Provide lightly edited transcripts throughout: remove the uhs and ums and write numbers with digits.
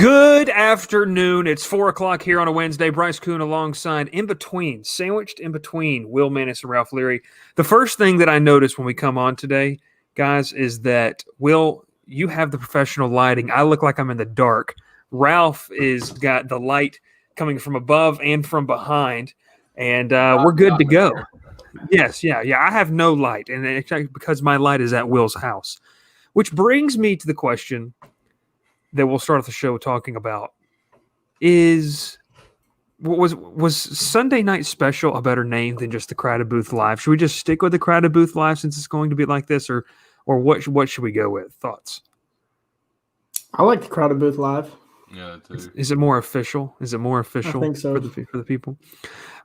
Good afternoon. It's 4 o'clock here on a Wednesday. Bryce Kuhn alongside sandwiched in between Will Mannis and Ralph Leary. The first thing that I noticed when we come on today, guys, is that, Will, you have the professional lighting. I look like I'm in the dark. Ralph is got the light coming from above and from behind, and we're good to go. Yes, yeah. I have no light, and it's because my light is at Will's house. Which brings me to the question that we'll start the show talking about is was Sunday Night Special a better name than just the Crowded Booth Live? Should we just stick with the Crowded Booth Live since it's going to be like this, or what should we go with? Thoughts? I like the Crowded Booth Live. Yeah, too. Is it more official? I think so. For the people.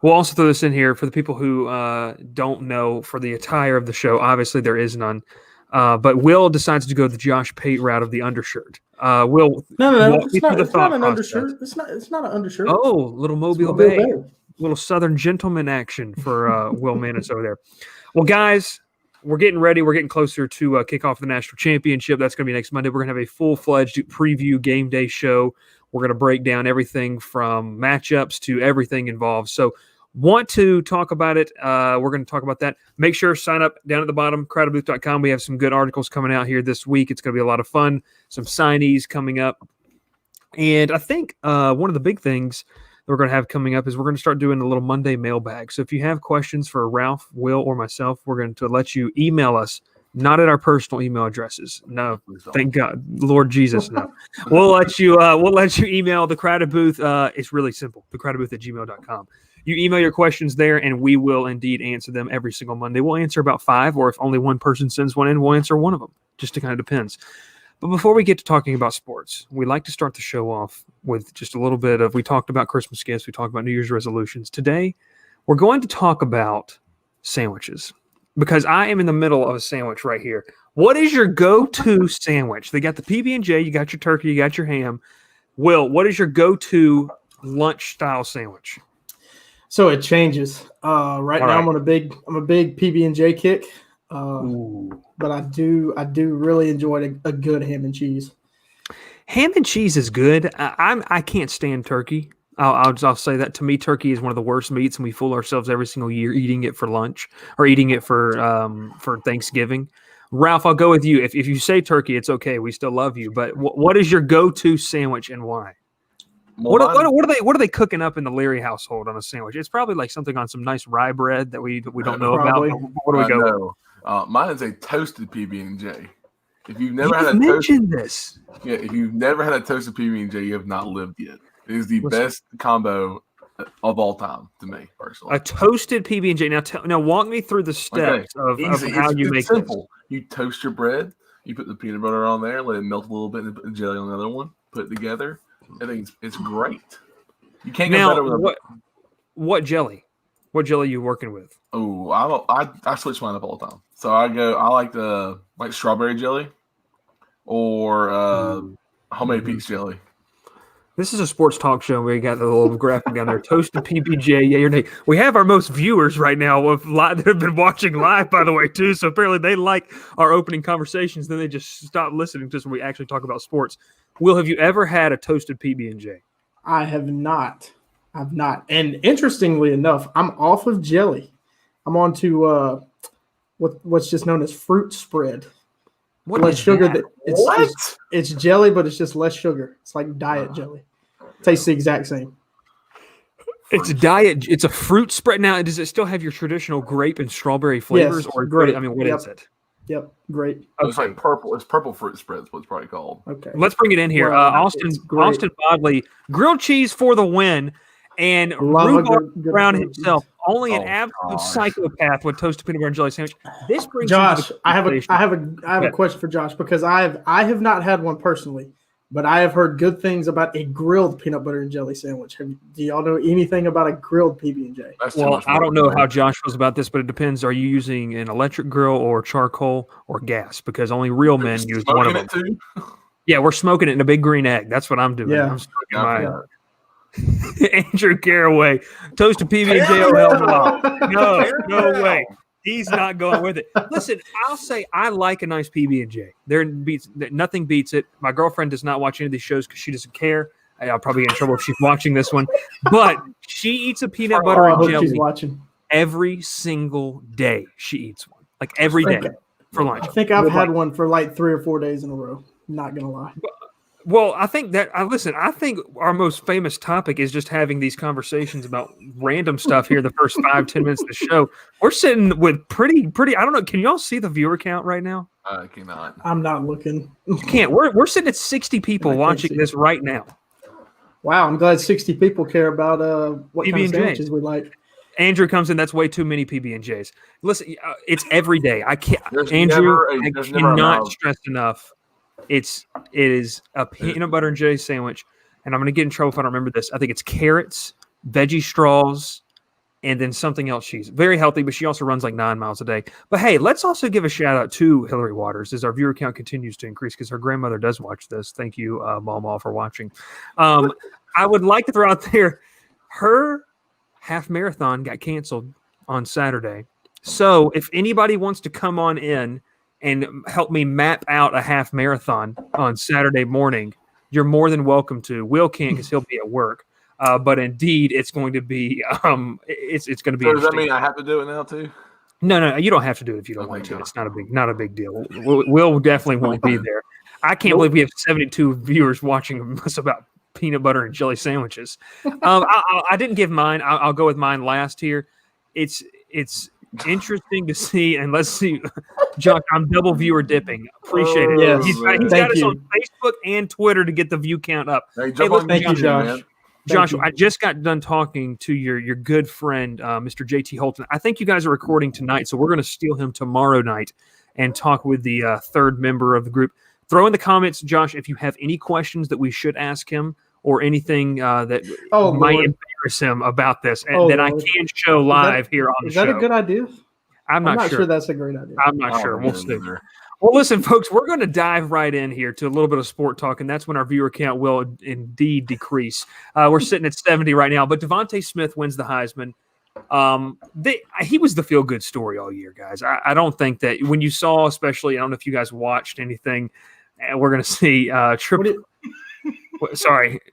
We'll also throw this in here for the people who don't know. For the attire of the show, obviously there is none. But Will decides to go the Josh Pate route of the undershirt. Will, no, it's not an undershirt. It's not an undershirt. Oh, little Mobile Bay. Little Southern gentleman action for Will Mannis over there. Well, guys, we're getting ready. We're getting closer to kick off the national championship. That's going to be next Monday. We're going to have a full-fledged preview game day show. We're going to break down everything from matchups to everything involved. So want to talk about it, we're going to talk about that. Make sure sign up down at the bottom, crowdedbooth.com. We have some good articles coming out here this week. It's going to be a lot of fun. Some signees coming up. And I think one of the big things that we're going to have coming up is we're going to start doing a little Monday mailbag. So if you have questions for Ralph, Will, or myself, we're going to let you email us, not at our personal email addresses. No, thank God. Lord Jesus, no. We'll let you email the Crowded Booth. It's really simple, thecrowdedbooth@gmail.com. You email your questions there, and we will indeed answer them every single Monday. We'll answer about 5, or if only one person sends one in, we'll answer one of them. Just kind of depends. But before we get to talking about sports, we like to start the show off with just a little bit of, we talked about Christmas gifts, we talked about New Year's resolutions. Today, we're going to talk about sandwiches, because I am in the middle of a sandwich right here. What is your go-to sandwich? They got the PB&J, you got your turkey, you got your ham. Will, what is your go-to lunch-style sandwich? So it changes. Right now, I'm a big PB&J kick, but I do really enjoy a good ham and cheese. Ham and cheese is good. I can't stand turkey. I'll say that. To me, turkey is one of the worst meats, and we fool ourselves every single year eating it for lunch or eating it for Thanksgiving. Ralph, I'll go with you. If you say turkey, it's okay. We still love you. But what is your go-to sandwich and why? What are they cooking up in the Leary household on a sandwich? It's probably like something on some nice rye bread that we don't know about. What do we go with? Mine is a toasted PB&J. If you've never if you've never had a toasted PB&J, you have not lived yet. It is the best combo of all time to me, personally. A toasted PB&J. Now walk me through the steps of how you make this. You toast your bread. You put the peanut butter on there, let it melt a little bit, and put the jelly on the other one. Put it together. I think it's great. You can't go better with what jelly? What jelly are you working with? Oh, I switch mine up all the time. So I like strawberry jelly or homemade peach jelly. This is a sports talk show. We got the little graphic down there. Toasted PB&J, yay or nay. We have our most viewers right now that have been watching live, by the way, too. So apparently they like our opening conversations. Then they just stop listening to us when we actually talk about sports. Will, have you ever had a toasted PB&J? I have not. I've not. And interestingly enough, I'm off of jelly. I'm on to what's just known as fruit spread. What less sugar? That? It's jelly, but it's just less sugar. It's like diet jelly. Tastes the exact same. It's a diet. It's a fruit spread. Now, does it still have your traditional grape and strawberry flavors, yes, or grape? I mean, what is it? Yep, grape. Okay. It's like purple. It's purple fruit spread. Is what it's probably called. Okay, let's bring it in here. Austin Bodley, grilled cheese for the win, and Rhubarb Brown himself, only an absolute psychopath with toasted peanut butter and jelly sandwich. This brings Josh. I have a question for Josh, because I have not had one personally, but I have heard good things about a grilled peanut butter and jelly sandwich. Do y'all know anything about a grilled PB&J? Well, I don't know how Josh feels about this, but it depends. Are you using an electric grill or charcoal or gas? Because only real men use one of them. Too? Yeah, we're smoking it in a big green egg. That's what I'm doing. Yeah. I'm smoking my Andrew Caraway, toasted PB&J. No way. He's not going with it. Listen, I'll say I like a nice PB&J. Nothing beats it. My girlfriend does not watch any of these shows because she doesn't care. I'll probably get in trouble if she's watching this one. But she eats a peanut butter and jelly every single day. She eats one. Like every day for lunch. I think I've had one for like 3 or 4 days in a row. Not going to lie. Well, I think that I think our most famous topic is just having these conversations about random stuff here the first 5-10 minutes of the show. We're sitting with pretty I don't know, can y'all see the viewer count right now? I cannot. I'm not looking. You can't. We're sitting at 60 people watching this right now. Wow, I'm glad 60 people care about what kind of sandwiches we like. Andrew comes in. That's way too many PB&Js. Listen, it's every day. I can't. Andrew, I cannot stress enough. It is a peanut butter and jelly sandwich, and I'm going to get in trouble if I don't remember this. I think it's carrots, veggie straws, and then something else. She's very healthy, but she also runs like 9 miles a day. But hey, let's also give a shout out to Hillary Waters as our viewer count continues to increase because her grandmother does watch this. Thank you, Mama, for watching. I would like to throw out there her half marathon got canceled on Saturday. So if anybody wants to come on in and help me map out a half marathon on Saturday morning, you're more than welcome to. Will can't because he'll be at work. But indeed, it's going to be it's going to be. So does that mean I have to do it now too? No, you don't have to do it if you don't want to. It's not a big deal. Will definitely won't be there. I can't believe we have 72 viewers watching us about peanut butter and jelly sandwiches. I didn't give mine. I'll go with mine last here. It's interesting to see, and let's see, Josh, I'm double viewer dipping. Appreciate it. Yes. He's got us on Facebook and Twitter to get the view count up. Thank you, Josh. Josh, I just got done talking to your good friend, Mr. JT Holton. I think you guys are recording tonight, so we're going to steal him tomorrow night and talk with the third member of the group. Throw in the comments, Josh, if you have any questions that we should ask him or anything that might embarrass him about this, and that I can show live here on the show. Is that a good idea? I'm not sure that's a great idea. I'm not sure. We'll see. Well, listen, folks, we're going to dive right in here to a little bit of sport talk, and that's when our viewer count will indeed decrease. We're sitting at 70 right now, but Devontae Smith wins the Heisman. He was the feel-good story all year, guys. I don't think that when you saw, especially, I don't know if you guys watched anything, and we're going to see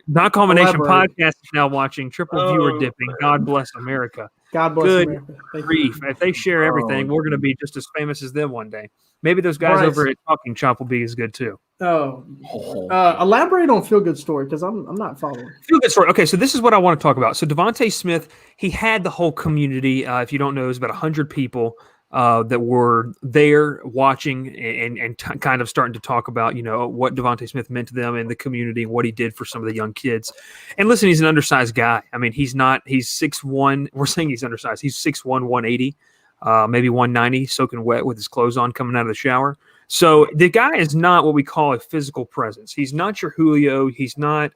Not Combination Podcast is now watching triple viewer dipping. God bless America. God bless America. Grief. If they share everything, we're going to be just as famous as them one day. Maybe those guys over at Talking Chop will be as good too. Elaborate on feel good story because I'm not following. Feel good story. Okay, so this is what I want to talk about. So Devontae Smith, he had the whole community. If you don't know, it was about 100 people that were there watching and kind of starting to talk about, what Devontae Smith meant to them and the community and what he did for some of the young kids. And listen, he's an undersized guy. I mean, he's 6'1". We're saying he's undersized. He's 6'1", 180, maybe 190, soaking wet with his clothes on coming out of the shower. So the guy is not what we call a physical presence. He's not your Julio. He's not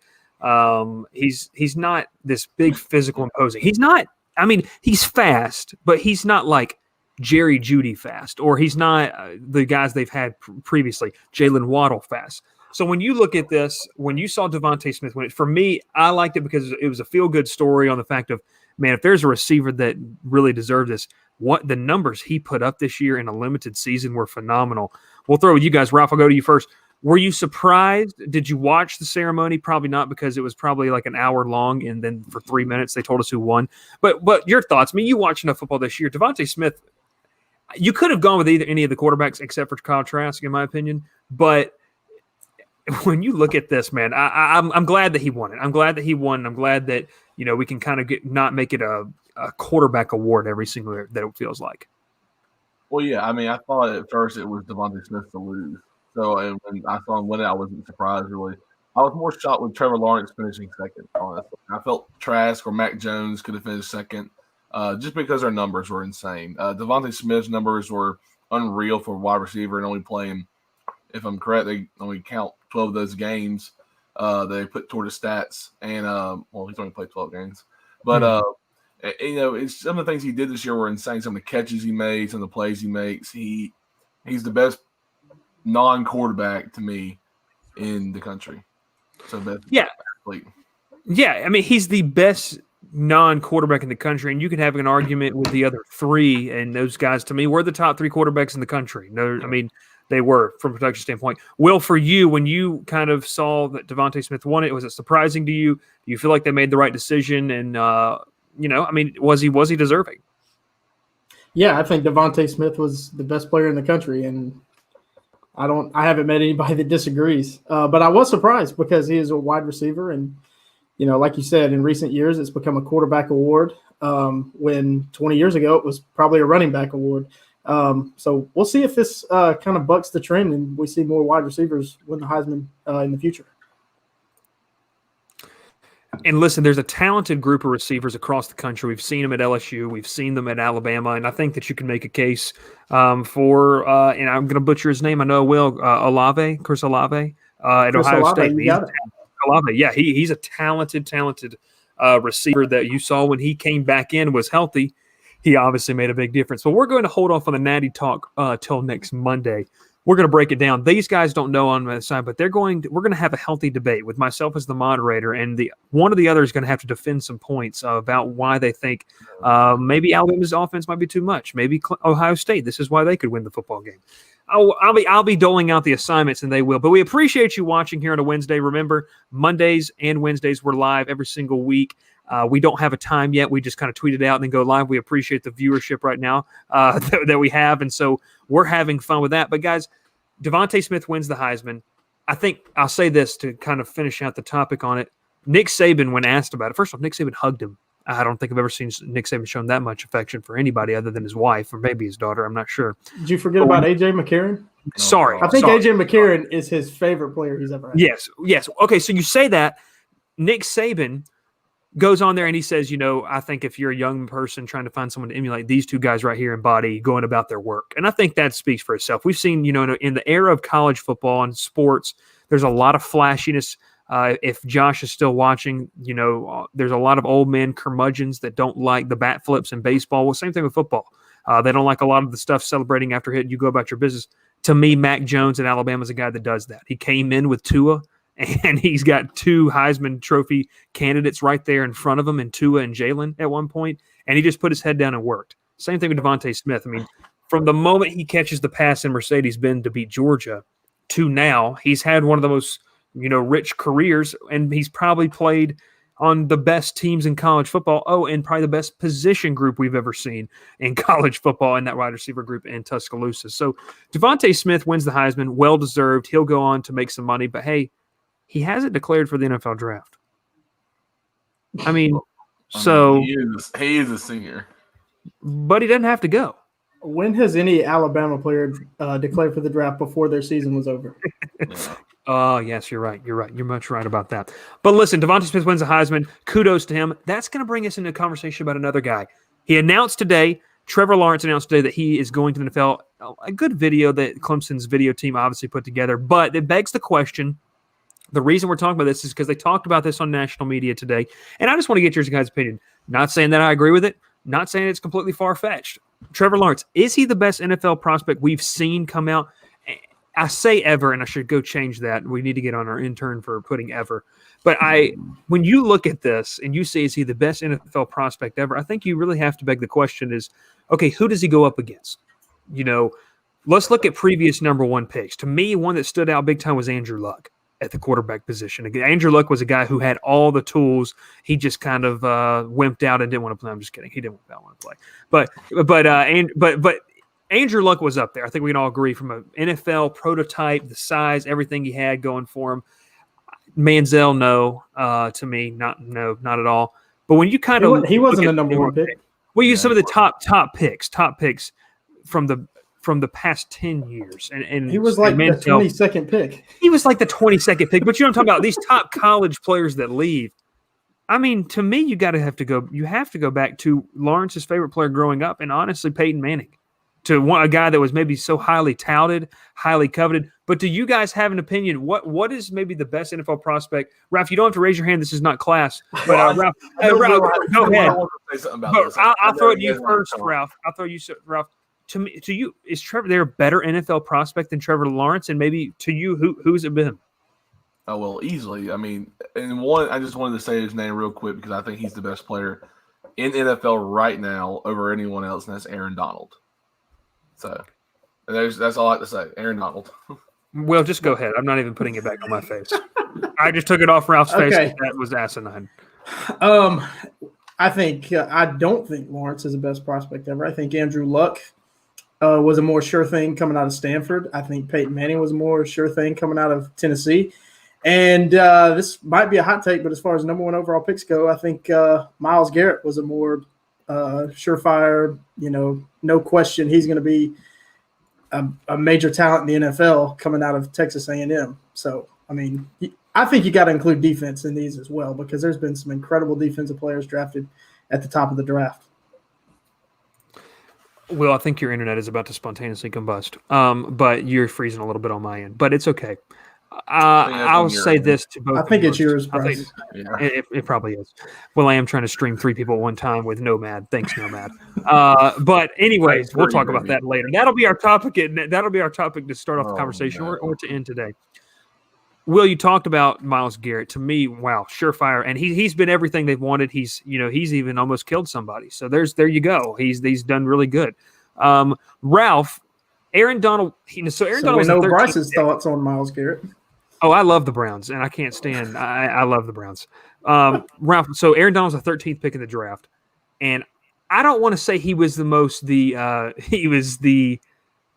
he's not this big physical imposing. He's not, I mean, he's fast, but he's not like Jerry Jeudy fast, or he's not the guys they've had previously, Jalen Waddle fast. So when you look at this, when you saw Devontae Smith win it, for me, I liked it because it was a feel-good story on the fact of, man, if there's a receiver that really deserved this, what the numbers he put up this year in a limited season were phenomenal. We'll throw it with you guys. Ralph, I'll go to you first. Were you surprised? Did you watch the ceremony? Probably not, because it was probably like an hour long, and then for 3 minutes they told us who won. But your thoughts? I mean, you watched enough football this year. Devontae Smith, you could have gone with any of the quarterbacks except for Kyle Trask, in my opinion. But when you look at this, man, I'm glad that he won it. I'm glad that he won. I'm glad that we can kind of not make it a quarterback award every single year that it feels like. Well, yeah, I mean, I thought at first it was Devontae Smith to lose. So and when I saw him win it, I wasn't surprised really. I was more shocked with Trevor Lawrence finishing second. Honestly, I felt Trask or Mac Jones could have finished second. Just because their numbers were insane. Devontae Smith's numbers were unreal for a wide receiver and only playing, if I'm correct, they only count 12 of those games they put toward the stats. And, he's only played 12 games. But, it's some of the things he did this year were insane. Some of the catches he made, some of the plays he makes. He's the best non-quarterback to me in the country. So best athlete. Yeah, I mean, he's the best non-quarterback in the country, and you can have an argument with the other three, and those guys, to me, were the top three quarterbacks in the country. No, I mean, they were from a production standpoint. Will, for you, when you kind of saw that Devontae Smith won it, was it surprising to you? Do you feel like they made the right decision? And, I mean, was he deserving? Yeah, I think Devontae Smith was the best player in the country, and I haven't met anybody that disagrees. But I was surprised because he is a wide receiver, and like you said, in recent years, it's become a quarterback award. When 20 years ago, it was probably a running back award. So we'll see if this kind of bucks the trend and we see more wide receivers win the Heisman in the future. And listen, there's a talented group of receivers across the country. We've seen them at LSU. We've seen them at Alabama. And I think that you can make a case for, and I'm going to butcher his name. I know I will, Chris Olave at Ohio State. Olave, yeah, he's a talented receiver that you saw when he came back in, was healthy. He obviously made a big difference. But we're going to hold off on the Natty talk till next Monday. We're going to break it down. These guys don't know on my side, but we're going to have a healthy debate with myself as the moderator, and one of the other is going to have to defend some points about why they think maybe Alabama's offense might be too much. Maybe Ohio State, this is why they could win the football game. I'll be doling out the assignments, and they will. But we appreciate you watching here on a Wednesday. Remember, Mondays and Wednesdays we're live every single week. We don't have a time yet. We just kind of tweet it out and then go live. We appreciate the viewership right now that we have, and so we're having fun with that. But, guys, Devontae Smith wins the Heisman. I think I'll say this to kind of finish out the topic on it. Nick Saban, when asked about it, first off, Nick Saban hugged him. I don't think I've ever seen Nick Saban shown that much affection for anybody other than his wife or maybe his daughter. I'm not sure. Did you forget about A.J. McCarron? Sorry. I think A.J. McCarron is his favorite player he's ever had. Yes. Okay, so you say that. Nick Saban goes on there and he says, I think if you're a young person trying to find someone to emulate, these two guys right here embody going about their work. And I think that speaks for itself. We've seen, in the era of college football and sports, there's a lot of flashiness. If Josh is still watching, there's a lot of old men curmudgeons that don't like the bat flips in baseball. Well, same thing with football. They don't like a lot of the stuff celebrating after hit. You go about your business. To me, Mac Jones in Alabama is a guy that does that. He came in with Tua, and he's got two Heisman Trophy candidates right there in front of him, and Tua and Jalen at one point, and he just put his head down and worked. Same thing with Devontae Smith. I mean, from the moment he catches the pass in Mercedes-Benz to beat Georgia to now, he's had one of the most rich careers, and he's probably played on the best teams in college football. Oh, and probably the best position group we've ever seen in college football in that wide receiver group in Tuscaloosa. So Devontae Smith wins the Heisman, well-deserved. He'll go on to make some money, but hey, he hasn't declared for the NFL draft. I mean, he is a singer. But he doesn't have to go. When has any Alabama player declared for the draft before their season was over? Oh, yes, you're right. You're much right about that. But listen, Devontae Smith wins the Heisman. Kudos to him. That's going to bring us into a conversation about another guy. He announced today, Trevor Lawrence announced today that he is going to the NFL. A good video that Clemson's video team obviously put together. But it begs the question, the reason we're talking about this is because they talked about this on national media today. And I just want to get your guys' opinion. Not saying that I agree with it. Not saying it's completely far-fetched. Trevor Lawrence, is he the best NFL prospect we've seen come out? I say ever, and I should go change that. We need to get on our intern for putting ever. But when you look at this and you say, is he the best NFL prospect ever? I think you really have to beg the question is, okay, who does he go up against? Let's look at previous number one picks. To me, one that stood out big time was Andrew Luck at the quarterback position. Andrew Luck was a guy who had all the tools. He just kind of wimped out and didn't want to play. I'm just kidding. He didn't want to play. But Andrew Luck was up there. I think we can all agree from an NFL prototype, the size, everything he had going for him. Manziel, no. To me, not at all. But when you kind of he wasn't a number one pick. We use some of the top picks from the past 10 years. And he was like the 22nd pick. He was like the 22nd pick. But you know what I'm talking about? These top college players that leave. I mean, to me, you have to go back to Lawrence's favorite player growing up, and honestly, Peyton Manning. To a guy that was maybe so highly touted, highly coveted. But do you guys have an opinion? What is maybe the best NFL prospect? Ralph, you don't have to raise your hand. This is not class. But Ralph, go ahead. I'll throw it to you first, Ralph. I'll throw you, Ralph. To you, is Trevor there a better NFL prospect than Trevor Lawrence? And maybe to you, who's it been? Oh, well, easily. I mean, and one, I just wanted to say his name real quick because I think he's the best player in NFL right now over anyone else, and that's Aaron Donald. So that's all I have to say. Aaron Donald. Well, just go ahead. I'm not even putting it back on my face. I just took it off Ralph's face. Okay. That was asinine. I don't think Lawrence is the best prospect ever. I think Andrew Luck was a more sure thing coming out of Stanford. I think Peyton Manning was a more sure thing coming out of Tennessee. And this might be a hot take, but as far as number one overall picks go, I think Myles Garrett was a more surefire, no question. He's going to be a major talent in the NFL coming out of Texas A&M. So, I mean, I think you got to include defense in these as well because there's been some incredible defensive players drafted at the top of the draft. Will, I think your internet is about to spontaneously combust, but you're freezing a little bit on my end. But it's okay. I'll say this to both. I think it's yours, Bryce. It probably is. Well, I am trying to stream 3 people at one time with Nomad. Thanks, Nomad. But anyways, we'll talk about that later. That'll be our topic. That'll be our topic to start off the conversation or to end today. Will, you talked about Myles Garrett. To me, wow, surefire, and he's been everything they've wanted. He's even almost killed somebody. So there you go. He's done really good. Ralph, Aaron Donald. Donald. We know Bryce's thoughts on Myles Garrett. Oh, I love the Browns, and I can't stand. I love the Browns. Ralph. So Aaron Donald's the 13th pick in the draft, and I don't want to say he was the most he was the.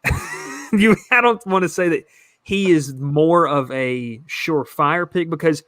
I don't want to say that he is more of a surefire pick because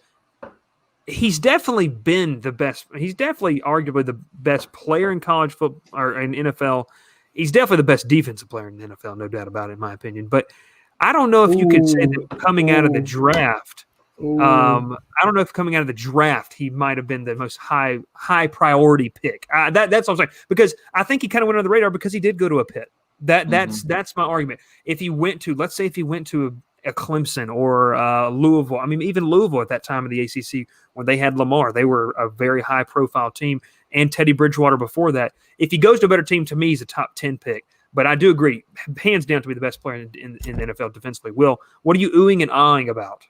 he's definitely been the best. He's definitely arguably the best player in college football or in NFL. He's definitely the best defensive player in the NFL, no doubt about it, in my opinion. But I don't know if you could say that coming out of the draft. I don't know if coming out of the draft he might have been the most high priority pick. That's what I'm saying because I think he kind of went under the radar because he did go to a Pitt. That's my argument. If he went to, let's say, if he went to a Clemson or Louisville, I mean, even Louisville at that time of the ACC when they had Lamar, they were a very high profile team, and Teddy Bridgewater before that. If he goes to a better team, to me, he's a top 10 pick. But I do agree, hands down, to be the best player in the NFL defensively. Will, what are you oohing and ahhing about?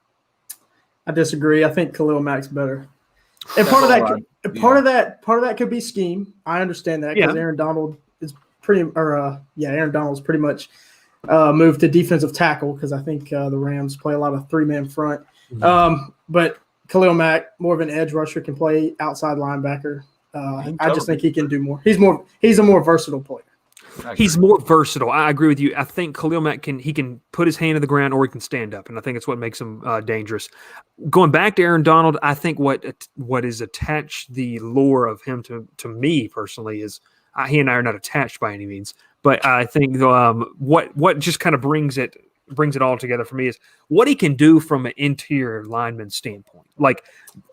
I disagree. I think Khalil Mack's better. And part of that could be scheme. I understand that because Aaron Donald is Aaron Donald's pretty much moved to defensive tackle because I think the Rams play a lot of 3-man front. Mm-hmm. But Khalil Mack, more of an edge rusher, can play outside linebacker. I just think he can do more. He's a more versatile player. He's more versatile. I agree with you. I think Khalil Mack can put his hand to the ground or he can stand up, and I think it's what makes him dangerous. Going back to Aaron Donald, I think what is attached the lure of him to me personally is he and I are not attached by any means, but I think what just kind of brings it all together for me is what he can do from an interior lineman standpoint. Like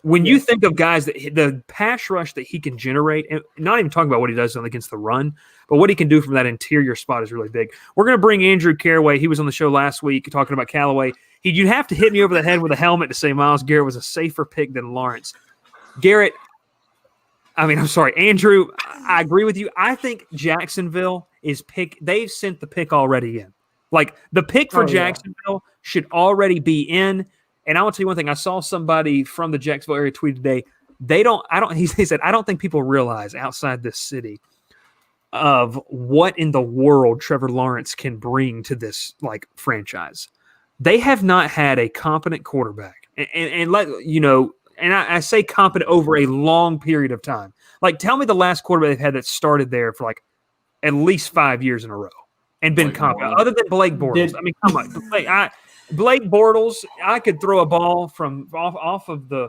when you think of guys that the pass rush that he can generate, and not even talking about what he does against the run, but what he can do from that interior spot is really big. We're going to bring Andrew Caraway. He was on the show last week talking about Callaway. You'd have to hit me over the head with a helmet to say Myles Garrett was a safer pick than Lawrence. Andrew, I agree with you. I think Jacksonville is they've sent the pick already in. Like the pick for Jacksonville should already be in. And I will tell you one thing. I saw somebody from the Jacksonville area tweet today. He said, I don't think people realize outside this city of what in the world Trevor Lawrence can bring to this franchise. They have not had a competent quarterback. And I say competent over a long period of time. Like, tell me the last quarterback they've had that started there for at least 5 years in a row and been competent, other than Blake Bortles. Come on. Blake Bortles, I could throw a ball from off of the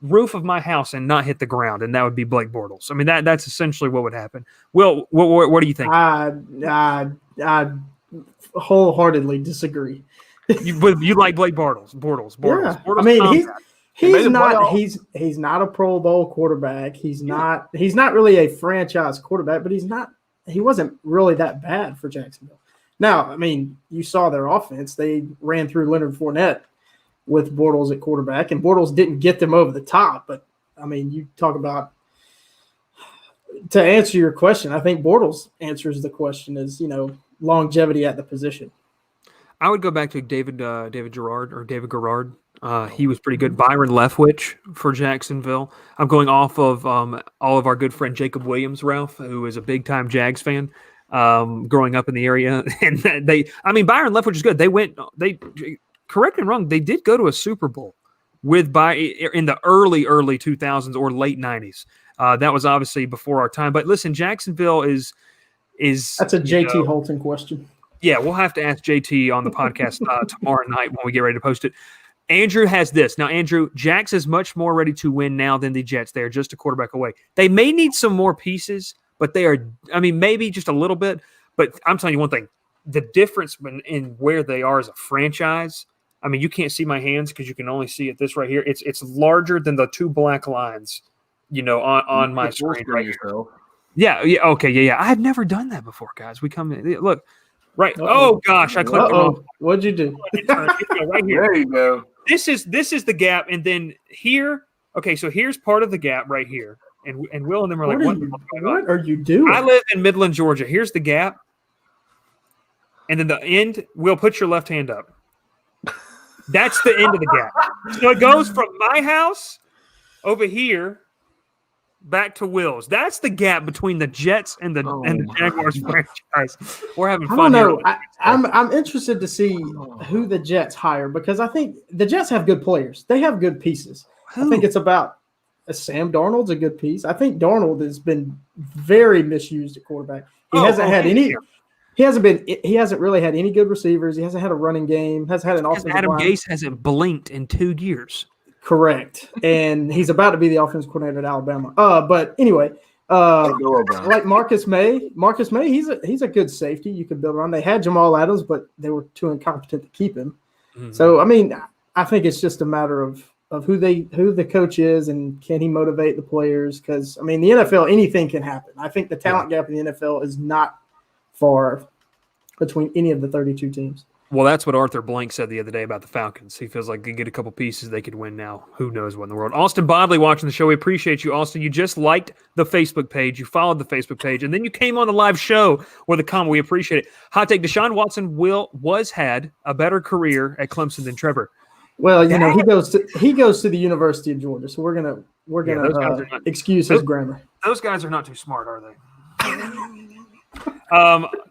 roof of my house and not hit the ground, and that would be Blake Bortles. I mean, that's essentially what would happen. Will, what do you think? I wholeheartedly disagree. You like Blake Bortles? Yeah. Bortles I mean, he's not a Pro Bowl quarterback. He's not really a franchise quarterback, but he wasn't really that bad for Jacksonville. Now, I mean, you saw their offense. They ran through Leonard Fournette with Bortles at quarterback, and Bortles didn't get them over the top. But, I mean, you talk about – to answer your question, I think Bortles answers the question is, longevity at the position. I would go back to David Garrard. He was pretty good. Byron Leftwich for Jacksonville. I'm going off of all of our good friend Jacob Williams, Ralph, who is a big-time Jags fan growing up in the area. And Byron Leftwich is good. Correct me wrong, they did go to a Super Bowl in the early 2000s or late 90s. That was obviously before our time. But listen, Jacksonville is that's a JT Holton question. Yeah, we'll have to ask JT on the podcast tomorrow night when we get ready to post it. Andrew has this. Now, Andrew, Jax is much more ready to win now than the Jets. They are just a quarterback away. They may need some more pieces, but they are, maybe just a little bit. But I'm telling you one thing. The difference in where they are as a franchise, you can't see my hands because you can only see it this right here. It's larger than the two black lines, on my screen right here. Yeah, okay, yeah. I've never done that before, guys. We come in. Look, right. Oh, gosh, I clicked the wrong. What'd you do? Right here. There you go. This is the gap, and then here. Okay, so here's part of the gap right here, and Will and them are like, "What are you doing?" I live in Midland, Georgia. Here's the gap, and then the end. Will, put your left hand up. That's the end of the gap. So it goes from my house over here back to Will's. That's the gap between the Jets and the Jaguars franchise. We're having fun. I don't know. I'm interested to see who the Jets hire because I think the Jets have good players. They have good pieces. I think it's about Sam Darnold's a good piece. I think Darnold has been very misused at quarterback. He hasn't really had any good receivers. He hasn't had a running game. Hasn't had an offensive line. Adam Gase hasn't blinked in 2 years. Correct. And he's about to be the offensive coordinator at Alabama. But anyway, like Marcus May, he's a good safety you can build around. They had Jamal Adams, but they were too incompetent to keep him. Mm-hmm. So, I think it's just a matter of who the coach is and can he motivate the players? Because, the NFL, anything can happen. I think the talent gap in the NFL is not far between any of the 32 teams. Well, that's what Arthur Blank said the other day about the Falcons. He feels like they get a couple pieces, they could win now. Who knows what in the world. Austin Bodley watching the show. We appreciate you, Austin. You just liked the Facebook page. You followed the Facebook page. And then you came on the live show with a comment. We appreciate it. Hot take, Deshaun Watson had a better career at Clemson than Trevor. Well, he goes to the University of Georgia, so we're gonna excuse his grammar. Those guys are not too smart, are they?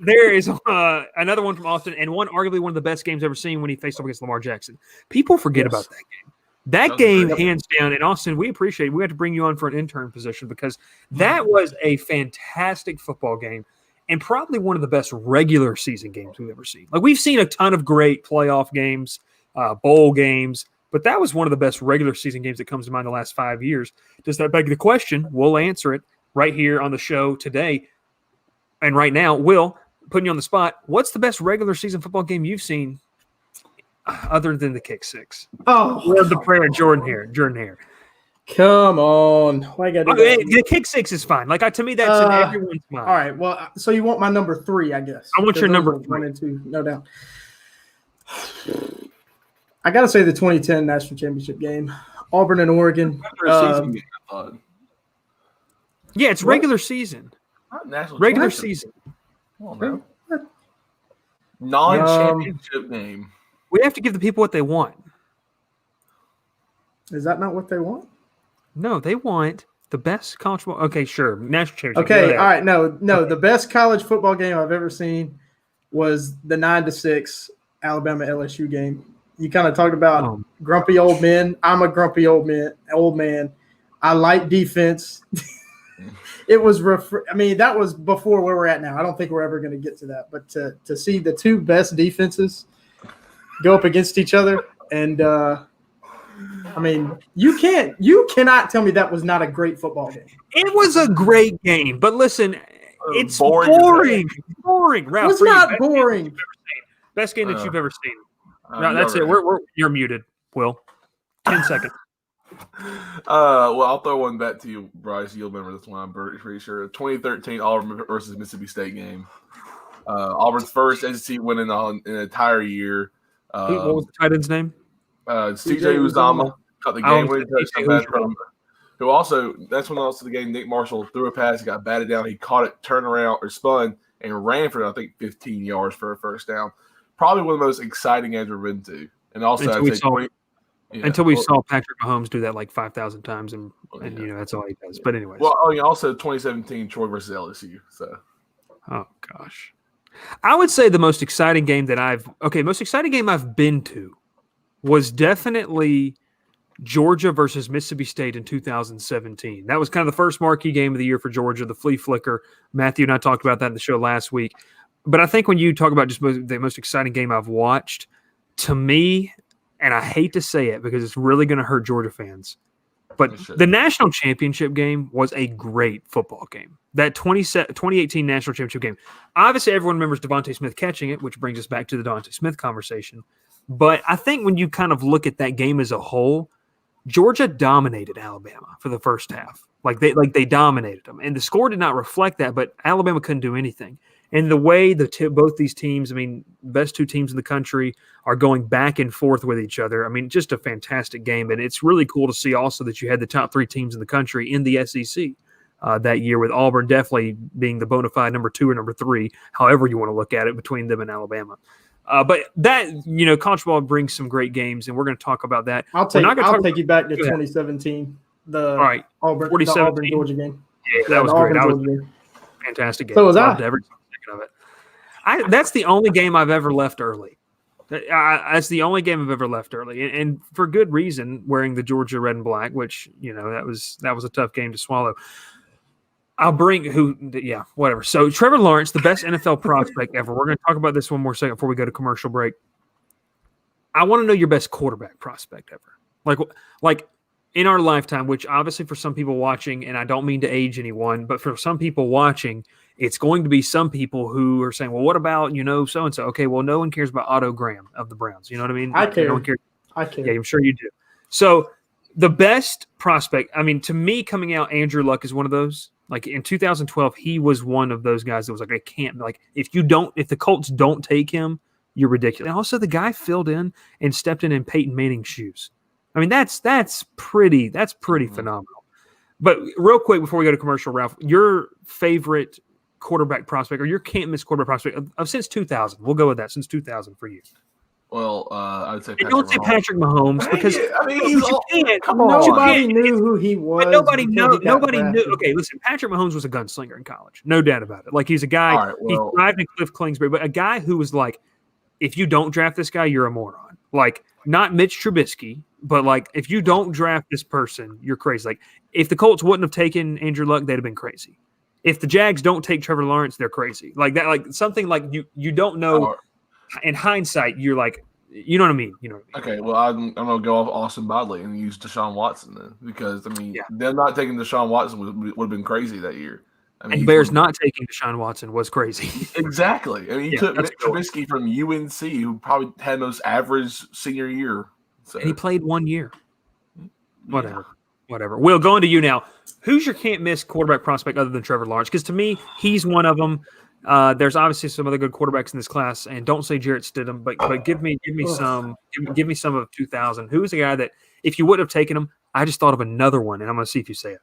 There is another one from Austin, and arguably one of the best games ever seen when he faced off against Lamar Jackson. People forget about that game. That game, hands down, and Austin, we appreciate it. We had to bring you on for an intern position because that was a fantastic football game and probably one of the best regular season games we've ever seen. Like, we've seen a ton of great playoff games, bowl games, but that was one of the best regular season games that comes to mind in the last 5 years. Does that beg the question? We'll answer it right here on the show today. And right now, Will, putting you on the spot, what's the best regular season football game you've seen other than the kick six? Or the prayer, Jordan Hare. Come on. The kick six is fine. To me, that's in everyone's mind. All right. Well, so you want my number 3, I guess. I want your number 3. 1 and 2, no doubt. I got to say the 2010 National Championship game. Auburn and Oregon. Yeah, it's regular season. Regular season. Oh, no. Non-championship game. We have to give the people what they want. Is that not what they want? No, they want the best college football. Okay, sure. National championship. Okay, all right. No. The best college football game I've ever seen was the 9-6 Alabama LSU game. You kind of talked about grumpy old men. I'm a grumpy old man. I like defense. It was that was before where we're at now. I don't think we're ever going to get to that. But to see the two best defenses go up against each other, and you cannot tell me that was not a great football game. It was a great game, but listen, it's boring. Ralph, it's not boring. Best game that you've ever seen. No, that's it. You're muted, Will. 10 seconds. Well, I'll throw one back to you, Bryce. You'll remember this one, I'm pretty sure. 2013 Auburn versus Mississippi State game. Auburn's first SEC win in an entire year. What was the tight end's name? CJ Uzomah caught the game-winning touchdown from who also – that's when also the game Nick Marshall threw a pass. He got batted down. He caught it, turned around or spun, and ran for, I think, 15 yards for a first down. Probably one of the most exciting games we've been to. And also, I'd say until we saw Patrick Mahomes do that like 5,000 times, and that's all he does. But anyways, well, also 2017 Troy versus LSU. So, oh gosh, I would say the most exciting game I've been to was definitely Georgia versus Mississippi State in 2017. That was kind of the first marquee game of the year for Georgia, the flea flicker. Matthew and I talked about that in the show last week. But I think when you talk about just the most exciting game I've watched, to me, and I hate to say it because it's really going to hurt Georgia fans, but the national championship game was a great football game. That 2018 national championship game. Obviously, everyone remembers Devontae Smith catching it, which brings us back to the Devontae Smith conversation. But I think when you kind of look at that game as a whole, Georgia dominated Alabama for the first half. Like they dominated them. And the score did not reflect that, but Alabama couldn't do anything. And the way both these teams, best two teams in the country, are going back and forth with each other. Just a fantastic game. And it's really cool to see also that you had the top three teams in the country in the SEC that year, with Auburn definitely being the bona fide number 2 or number 3, however you want to look at it, between them and Alabama. But that, college ball brings some great games, and we're going to talk about that. I'll take you back to 2017, the Auburn Georgia game. Yeah, that was great. That was a fantastic game. So was I. Every second of it. That's the only game I've ever left early. That's the only game I've ever left early, and for good reason. Wearing the Georgia red and black, which that was a tough game to swallow. I'll bring whatever. So Trevor Lawrence, the best NFL prospect ever. We're going to talk about this one more second before we go to commercial break. I want to know your best quarterback prospect ever. Like in our lifetime, which obviously for some people watching, and I don't mean to age anyone, but for some people watching, it's going to be some people who are saying, well, what about, so-and-so? Okay, well, no one cares about Otto Graham of the Browns. You know what I mean? I care. No one cares. I care. Yeah, I'm sure you do. So the best prospect, to me, coming out, Andrew Luck is one of those. Like in 2012, he was one of those guys that was like, I can't, if the Colts don't take him, you're ridiculous. And also the guy filled in and stepped in Peyton Manning's shoes. That's pretty phenomenal. But real quick before we go to commercial, Ralph, your favorite quarterback prospect or your can't miss quarterback prospect of since 2000. We'll go with that, since 2000 for you. Well, I would say don't say Patrick Mahomes because nobody knew who he was. But nobody knew. Okay, listen, Patrick Mahomes was a gunslinger in college, no doubt about it. Like he's a guy. He thrived in Cliff Kingsbury, but a guy who was like, if you don't draft this guy, you're a moron. Like not Mitch Trubisky, but like if you don't draft this person, you're crazy. Like if the Colts wouldn't have taken Andrew Luck, they'd have been crazy. If the Jags don't take Trevor Lawrence, they're crazy. Like that, like something like you don't know. In hindsight, you're like, you know what I mean? Okay, well, I'm going to go off Austin Bodley and use Deshaun Watson then, because them not taking Deshaun Watson would have been crazy that year. And Bears not taking Deshaun Watson was crazy. Exactly. You took Mitch Trubisky from UNC, who probably had the most average senior year. So. And he played 1 year. Whatever. Will, going to you now. Who's your can't miss quarterback prospect other than Trevor Lawrence? Because to me, he's one of them. There's obviously some other good quarterbacks in this class, and don't say Jarrett Stidham, but give me some of 2000. Who is a guy that if you would have taken him, I just thought of another one, and I'm going to see if you say it.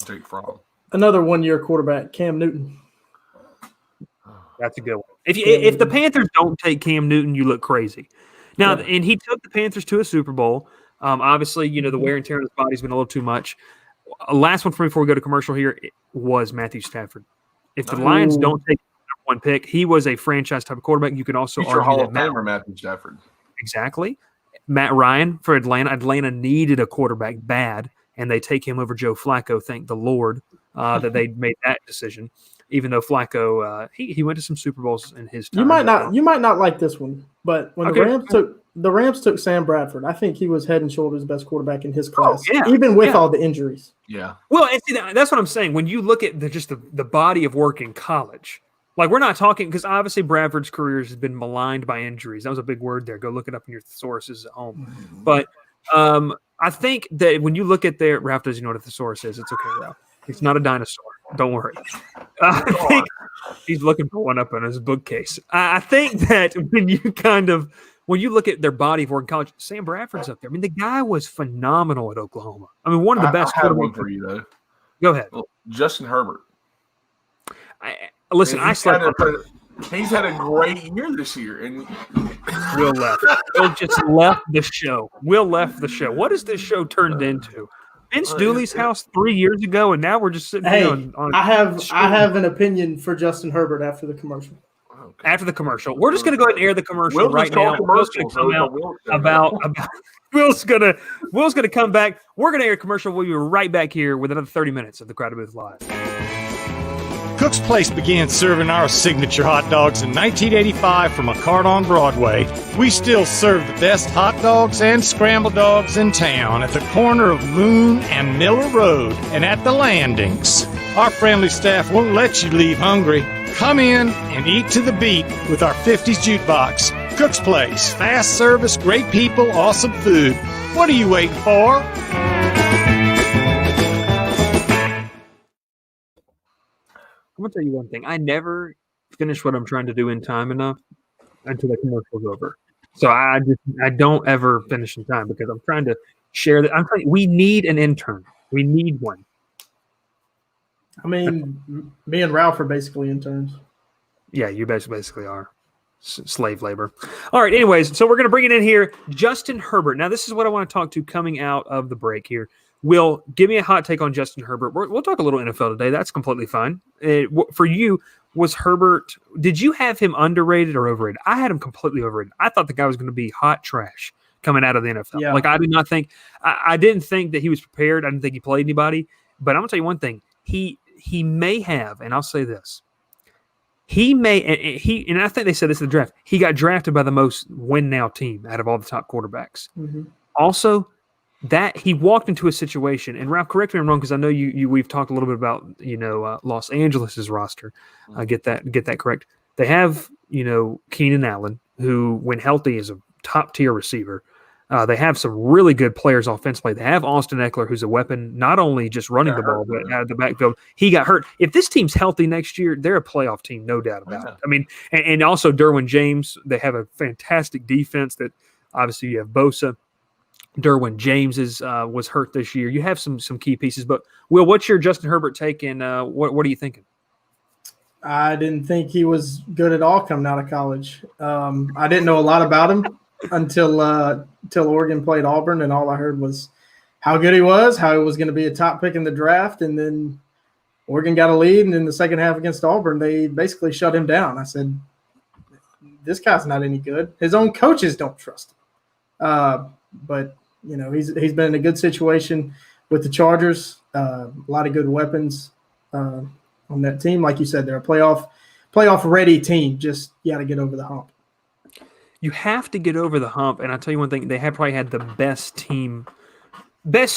Jake Fromm. Another 1-year quarterback, Cam Newton. That's a good one. If the Panthers don't take Cam Newton, you look crazy. Now, and he took the Panthers to a Super Bowl. Obviously, the wear and tear on his body's been a little too much. Last one for me before we go to commercial here was Matthew Stafford. If the Lions don't take one pick, he was a franchise type of quarterback. You could also argue Hall of Famer Matthew Stafford. Exactly. Matt Ryan for Atlanta. Atlanta needed a quarterback bad, and they take him over Joe Flacco. Thank the Lord that they made that decision. Even though Flacco, he went to some Super Bowls in his time. You might not like this one, but when the Rams took Sam Bradford, I think he was head and shoulders the best quarterback in his class, even with all the injuries. Yeah. Well, and see, that's what I'm saying. When you look at the body of work in college, like we're not talking because obviously Bradford's career has been maligned by injuries. That was a big word there. Go look it up in your thesaurus at home. But I think that when you look at Ralph doesn't know what a thesaurus is. It's okay, Ralph. It's not a dinosaur. Don't worry. I think he's looking for one up on his bookcase. I think that when you look at their body of work in college, Sam Bradford's up there. The guy was phenomenal at Oklahoma. One of the best. I have one for you though. Go ahead. Well, Justin Herbert. Listen, I slept on He's had a great year this year, and Will left. Will just left the show. Will left the show. What has this show turned into? Vince Dooley's house 3 years ago, and now we're just sitting here on I have an opinion for Justin Herbert after the commercial. Okay. After the commercial, we're just going to go ahead and air the commercial right now. Will's going to come out about Will's going to come back. We're going to air a commercial. We'll be right back here with another 30 minutes of the Crowded Booth Live. Cook's Place began serving our signature hot dogs in 1985 from a cart on Broadway. We still serve the best hot dogs and scrambled dogs in town at the corner of Moon and Miller Road and at the landings. Our friendly staff won't let you leave hungry. Come in and eat to the beat with our 50s jukebox. Cook's Place, fast service, great people, awesome food. What are you waiting for? I'm going to tell you one thing. I never finish what I'm trying to do in time enough until the commercial's over. So I don't ever finish in time because I'm trying to share that. We need an intern. We need one. I mean, me and Ralph are basically interns. Yeah, you basically are. Slave labor. All right, anyways, so we're going to bring it in here. Justin Herbert. Now, this is what I want to talk to coming out of the break here. Will, give me a hot take on Justin Herbert. We'll talk a little NFL today. That's completely fine. For you, was Herbert, did you have him underrated or overrated? I had him completely overrated. I thought the guy was going to be hot trash coming out of the NFL. Yeah. Like, I did not think, I didn't think that he was prepared. I didn't think he played anybody. But I'm going to tell you one thing. He may have, and I'll say this, and I think they said this in the draft, he got drafted by the most win-now team out of all the top quarterbacks. Mm-hmm. Also, that he walked into a situation, and Ralph, correct me if I'm wrong, because I know we've talked a little bit about Los Angeles' roster. Get that correct. They have Keenan Allen, who when healthy is a top tier receiver. They have some really good players offensively. They have Austin Eckler, who's a weapon, not only just running the ball, but out of the backfield. He got hurt. If this team's healthy next year, they're a playoff team, no doubt about it. I mean, and also Derwin James, they have a fantastic defense that obviously you have Bosa. Derwin James was hurt this year. You have some key pieces. But, Will, what's your Justin Herbert take, and what are you thinking? I didn't think he was good at all coming out of college. I didn't know a lot about him until Oregon played Auburn, and all I heard was how good he was, how he was going to be a top pick in the draft, and then Oregon got a lead, and in the second half against Auburn, they basically shut him down. I said, this guy's not any good. His own coaches don't trust him. But he's been in a good situation with the Chargers. A lot of good weapons on that team. Like you said, they're a playoff ready team. Just you got to get over the hump. You have to get over the hump, and I'll tell you one thing: they have probably had the best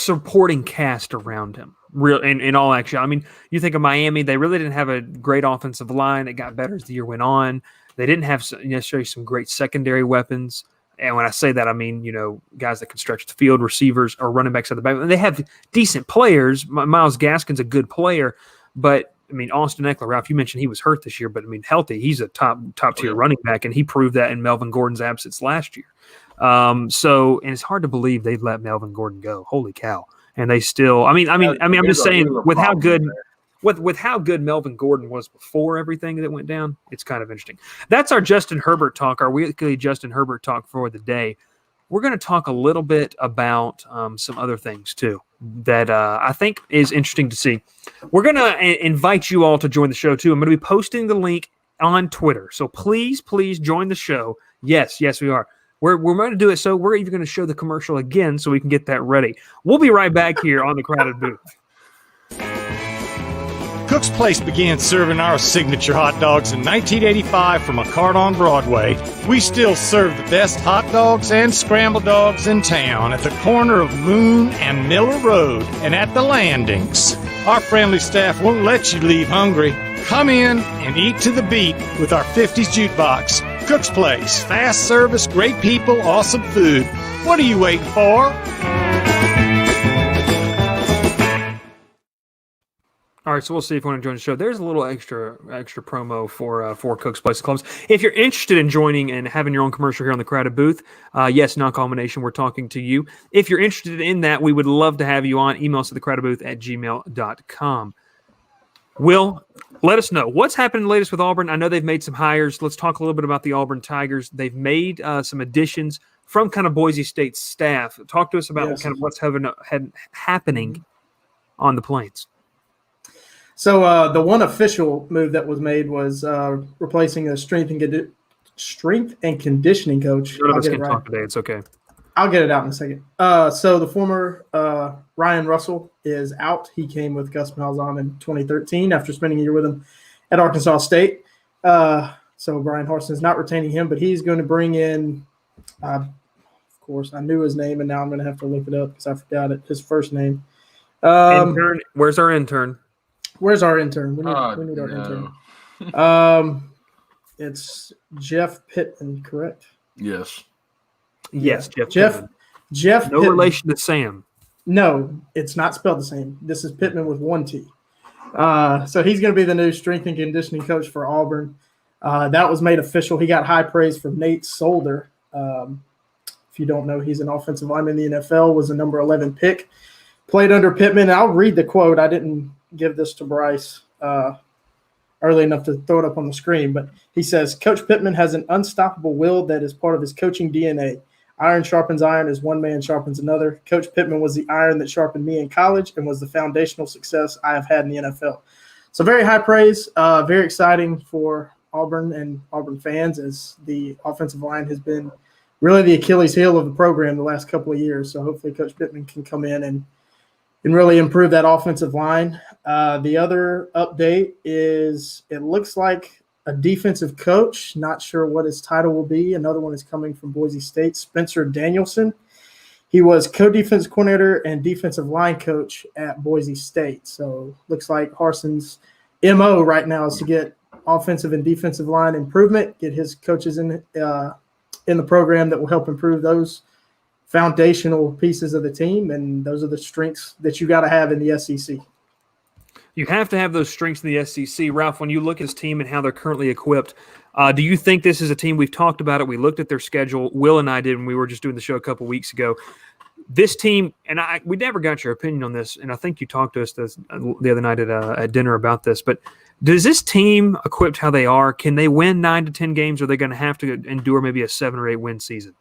supporting cast around him. Real in all actuality. I mean, you think of Miami; they really didn't have a great offensive line. It got better as the year went on. They didn't have necessarily some great secondary weapons. And when I say that, I mean, guys that can stretch the field, receivers or running backs at the back. They have decent players. Myles Gaskin's a good player. But, I mean, Austin Eckler, Ralph, you mentioned he was hurt this year. But, I mean, healthy, he's a top-tier running back, and he proved that in Melvin Gordon's absence last year. And it's hard to believe they've let Melvin Gordon go. Holy cow. And they still – I'm just saying with how good – with how good Melvin Gordon was before everything that went down, it's kind of interesting. That's our Justin Herbert talk, our weekly Justin Herbert talk for the day. We're going to talk a little bit about some other things, too, that I think is interesting to see. We're going to invite you all to join the show, too. I'm going to be posting the link on Twitter. So please join the show. Yes, we are. We're going to do it, so we're even going to show the commercial again so we can get that ready. We'll be right back here on the Crowded Booth. Cook's Place began serving our signature hot dogs in 1985 from a cart on Broadway. We still serve the best hot dogs and scrambled dogs in town at the corner of Moon and Miller Road and at the landings. Our friendly staff won't let you leave hungry. Come in and eat to the beat with our 50s jukebox. Cook's Place, fast service, great people, awesome food. What are you waiting for? All right, so we'll see if you want to join the show. There's a little extra promo for Cook's Place Clubs. If you're interested in joining and having your own commercial here on the Crowded Booth, yes, non-combination, we're talking to you. If you're interested in that, we would love to have you on. Email us at thecrowdedbooth@gmail.com. Will, let us know what's happened latest with Auburn. I know they've made some hires. Let's talk a little bit about the Auburn Tigers. They've made some additions from kind of Boise State's staff. Talk to us about kind of what's happening on the Plains. So the one official move that was made was replacing a strength and conditioning coach. None of us can talk today. It's okay. I'll get it out in a second. So the former Ryan Russell is out. He came with Gus Malzahn in 2013 after spending a year with him at Arkansas State. So Brian Harsin is not retaining him, but he's going to bring in, of course, I knew his name, and now I'm going to have to look it up because I forgot it. His first name. Intern. Where's our intern? Where's our intern? We need our intern. It's Jeff Pittman, correct? Yes. Yes, Jeff. Jeff. No Pittman. relation to Sam. No, it's not spelled the same. This is Pittman with one T. So he's going to be the new strength and conditioning coach for Auburn. That was made official. He got high praise from Nate Solder. If you don't know, he's an offensive lineman in the NFL, was a number 11 pick, played under Pittman. I'll read the quote. I didn't give this to Bryce early enough to throw it up on the screen, but he says, Coach Pittman has an unstoppable will that is part of his coaching DNA. Iron sharpens iron as one man sharpens another. Coach Pittman was the iron that sharpened me in college and was the foundational success I have had in the NFL. So very high praise, very exciting for Auburn and Auburn fans, as the offensive line has been really the Achilles heel of the program the last couple of years. So hopefully Coach Pittman can come in and really improve that offensive line. The other update is it looks like a defensive coach, not sure what his title will be. Another one is coming from Boise State, Spencer Danielson. He was co-defense coordinator and defensive line coach at Boise State. So looks like Harsin's MO right now is to get offensive and defensive line improvement, get his coaches in the program that will help improve those foundational pieces of the team, and those are the strengths that you got to have in the SEC. You have to have those strengths in the SEC. Ralph, when you look at this team and how they're currently equipped, do you think this is a team? We've talked about it. We looked at their schedule. Will and I did when we were just doing the show a couple weeks ago. This team, and we never got your opinion on this, and I think you talked to us the other night at dinner about this, but does this team, equipped how they are, can they win 9 to 10 games, or are they going to have to endure maybe a 7 or 8 win season?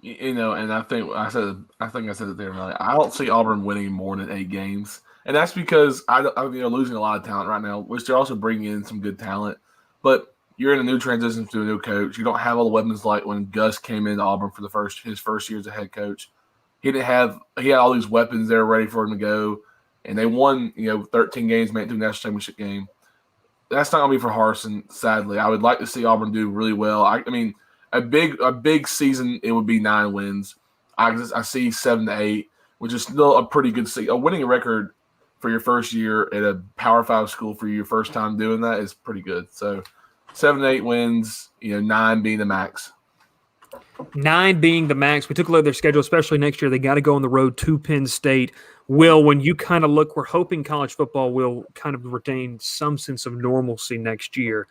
And I think I said it there. I don't see Auburn winning more than 8 games. And that's because they're losing a lot of talent right now, which they're also bringing in some good talent. But you're in a new transition to a new coach. You don't have all the weapons like when Gus came into Auburn for his first year as a head coach. He had all these weapons there ready for him to go, and they won 13 games, made it to a national championship game. That's not going to be for Harsin, sadly. I would like to see Auburn do really well. I mean, a big season, it would be 9 wins. I see 7 to 8, which is still a pretty good season. A winning record for your first year at a Power 5 school for your first time doing that is pretty good. So 7 to 8 wins, 9 being the max. 9 being the max. We took a look at their schedule, especially next year. They got to go on the road to Penn State. Will, when you kind of look, we're hoping college football will kind of retain some sense of normalcy next year.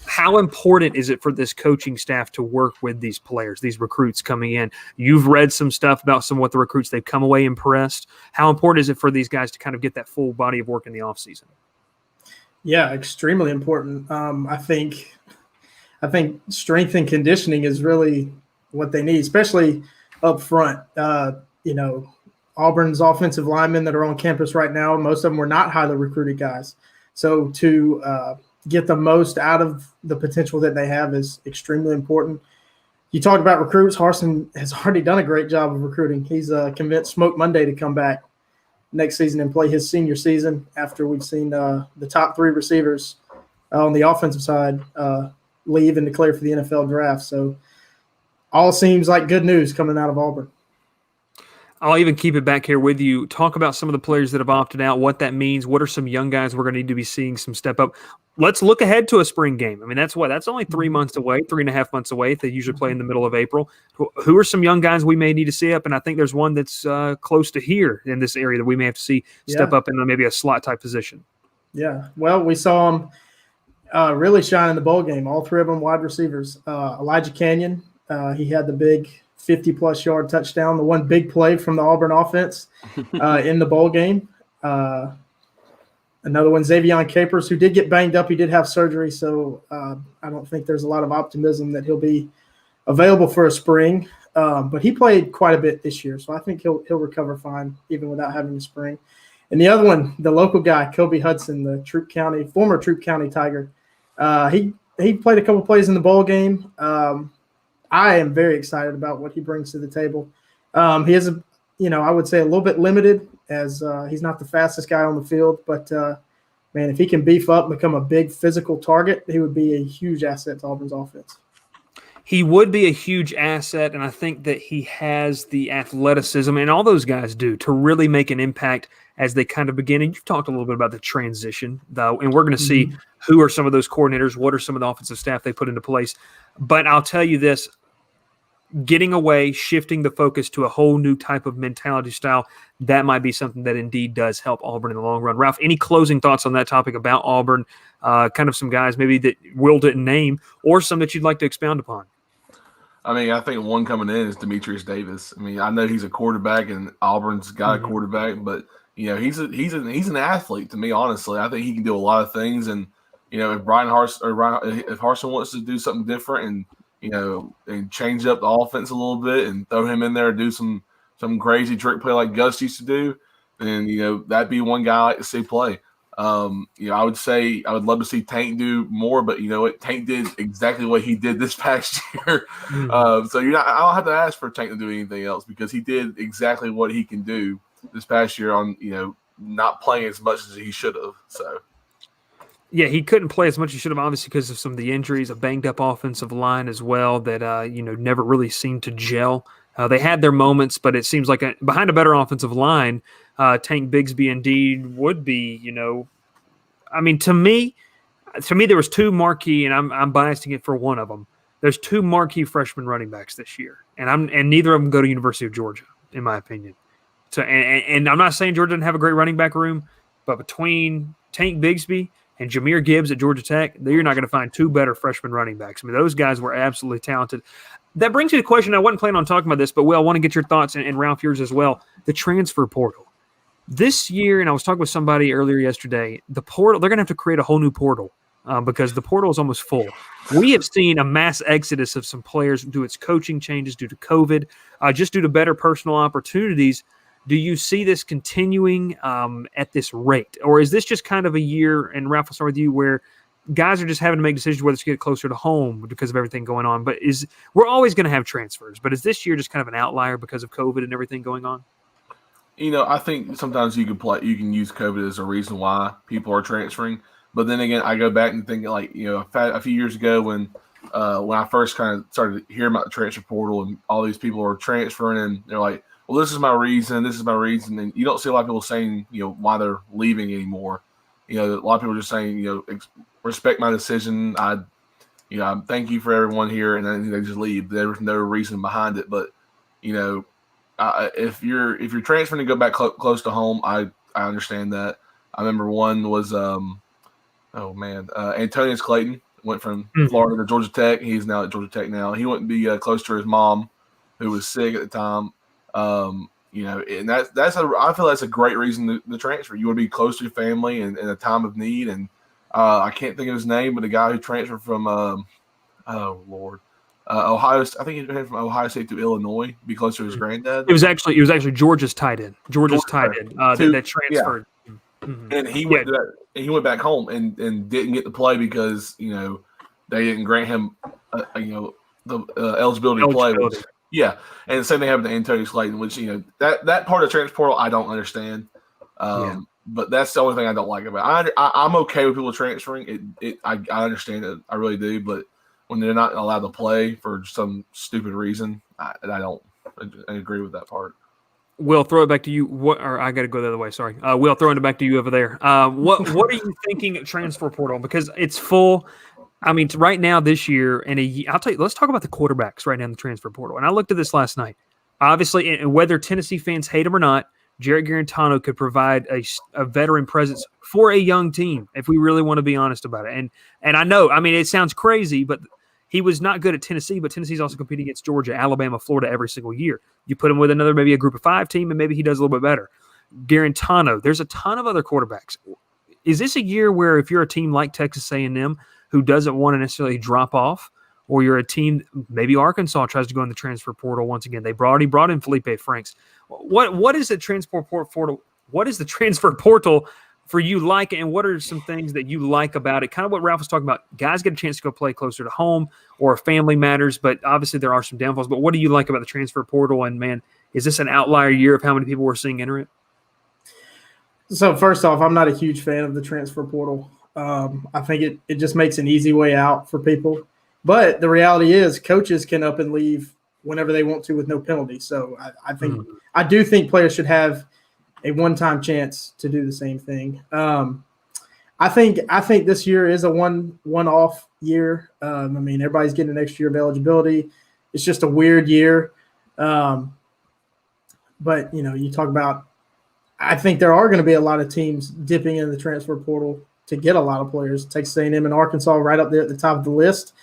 How important is it for this coaching staff to work with these players, these recruits coming in? You've read some stuff about some of what the recruits, they've come away impressed. How important is it for these guys to kind of get that full body of work in the offseason? Yeah, extremely important. I think strength and conditioning is really what they need, especially up front. Auburn's offensive linemen that are on campus right now, most of them were not highly recruited guys. So to get the most out of the potential that they have is extremely important. You talk about recruits. Harsin has already done a great job of recruiting. He's convinced Smoke Monday to come back next season and play his senior season after we've seen the top 3 receivers on the offensive side leave and declare for the NFL draft. So all seems like good news coming out of Auburn. I'll even keep it back here with you. Talk about some of the players that have opted out, what that means. What are some young guys we're going to need to be seeing some step up? Let's look ahead to a spring game. I mean, that's only 3 months away, 3.5 months away. They usually play in the middle of April. Who are some young guys we may need to see up? And I think there's one that's close to here in this area that we may have to see step up in maybe a slot type position. Yeah. Well, we saw him really shine in the bowl game. All 3 of them wide receivers. Elijah Canyon, he had the big 50-plus yard touchdown, the one big play from the Auburn offense in the bowl game. Another one, Xavion Capers, who did get banged up. He did have surgery, so I don't think there's a lot of optimism that he'll be available for a spring. But he played quite a bit this year, so I think he'll recover fine even without having a spring. And the other one, the local guy, Kobe Hudson, the former Troop County Tiger, he played a couple plays in the bowl game. I am very excited about what he brings to the table. He is, I would say a little bit limited as he's not the fastest guy on the field, but man, if he can beef up and become a big physical target, he would be a huge asset to Auburn's offense. He would be a huge asset, and I think that he has the athleticism, and all those guys do, to really make an impact as they kind of begin. And you've talked a little bit about the transition, though, and we're going to see who are some of those coordinators, what are some of the offensive staff they put into place. But I'll tell you this, getting away, shifting the focus to a whole new type of mentality style, that might be something that indeed does help Auburn in the long run. Ralph, any closing thoughts on that topic about Auburn, kind of some guys maybe that Will didn't name, or some that you'd like to expound upon? I mean, I think one coming in is Demetrius Davis. I mean, I know he's a quarterback and Auburn's got a quarterback, but he's an athlete to me. Honestly, I think he can do a lot of things. And if if Harsin wants to do something different and change up the offense a little bit and throw him in there and do some crazy trick play like Gus used to do, then that'd be one guy I like to see play. I would say I would love to see Tank do more, but what? Tank did exactly what he did this past year. So I don't have to ask for Tank to do anything else because he did exactly what he can do this past year on, not playing as much as he should have. So. Yeah, he couldn't play as much as he should have, obviously, because of some of the injuries, a banged-up offensive line as well that, never really seemed to gel. They had their moments, but it seems like behind a better offensive line, Tank Bigsby indeed would be, to me, there was two marquee, and I'm biasing it for one of them. There's two marquee freshman running backs this year, and neither of them go to University of Georgia, in my opinion. So, and I'm not saying Georgia doesn't have a great running back room, but between Tank Bigsby and Jahmyr Gibbs at Georgia Tech, you're not going to find two better freshman running backs. I mean, those guys were absolutely talented. That brings me to the question. I wasn't planning on talking about this, but Will, I want to get your thoughts and Ralph, yours as well. The transfer portal. This year, and I was talking with somebody earlier yesterday, the portal, they're going to have to create a whole new portal because the portal is almost full. We have seen a mass exodus of some players due to its coaching changes, due to COVID, just due to better personal opportunities. Do you see this continuing at this rate? Or is this just kind of a year, and Ralph, I'll start with you, where guys are just having to make decisions whether to get closer to home because of everything going on? But we're always going to have transfers, but is this year just kind of an outlier because of COVID and everything going on? I think sometimes you can use COVID as a reason why people are transferring. But then again, I go back and think a few years ago when I first kind of started hearing about the transfer portal and all these people are transferring and they're like, well, this is my reason. And you don't see a lot of people saying, why they're leaving anymore. A lot of people are just saying, respect my decision. I thank you for everyone here. And then they just leave. There's no reason behind it. But, if you're transferring to go back close to home, I understand that. I remember one was, Antonius Clayton went from Florida to Georgia Tech. He's now at Georgia Tech now. He went to be close to his mom, who was sick at the time. And I feel that's a great reason to transfer. You want to be close to your family in a time of need. And I can't think of his name, but the guy who transferred from Ohio. I think he went from Ohio State to Illinois to be closer to his granddad. It was actually Georgia's tight end. That transferred. Yeah. And he went back home and didn't get to play because they didn't grant him the eligibility to play. Yeah, and the same thing happened to Antonius Clayton, which that part of the transfer portal I don't understand. But that's the only thing I don't like about it. I'm okay with people transferring. I understand it, I really do. But when they're not allowed to play for some stupid reason, I agree with that part. Will, throw it back to you. Or I got to go the other way. Sorry, Will, throwing it back to you over there. What are you thinking transfer portal? Because it's full. I mean, right now this year, I'll tell you, let's talk about the quarterbacks right now in the transfer portal. And I looked at this last night. Obviously, and whether Tennessee fans hate him or not, Jarrett Garantano could provide a veteran presence for a young team if we really want to be honest about it. And I know, it sounds crazy, but he was not good at Tennessee, but Tennessee's also competing against Georgia, Alabama, Florida every single year. You put him with maybe a group of 5 team, and maybe he does a little bit better. Garantano, there's a ton of other quarterbacks. is this a year where if you're a team like Texas A&M who doesn't want to necessarily drop off, or you're a team, maybe Arkansas tries to go in the transfer portal once again. They already brought in Felipe Franks. What is the transfer portal? What is the transfer portal for you like, and what are some things that you like about it? Kind of what Ralph was talking about. Guys get a chance to go play closer to home, or family matters, but obviously there are some downfalls. But what do you like about the transfer portal? And, man, is this an outlier year of how many people we're seeing enter it? So first off, I'm not a huge fan of the transfer portal. I think it just makes an easy way out for people. But the reality is coaches can up and leave whenever they want to with no penalty. So I do think players should have a one-time chance to do the same thing. I think this year is a one-off year. Everybody's getting an extra year of eligibility. It's just a weird year. But, you talk about – I think there are going to be a lot of teams dipping in the transfer portal to get a lot of players. Texas A&M and Arkansas right up there at the top of the list.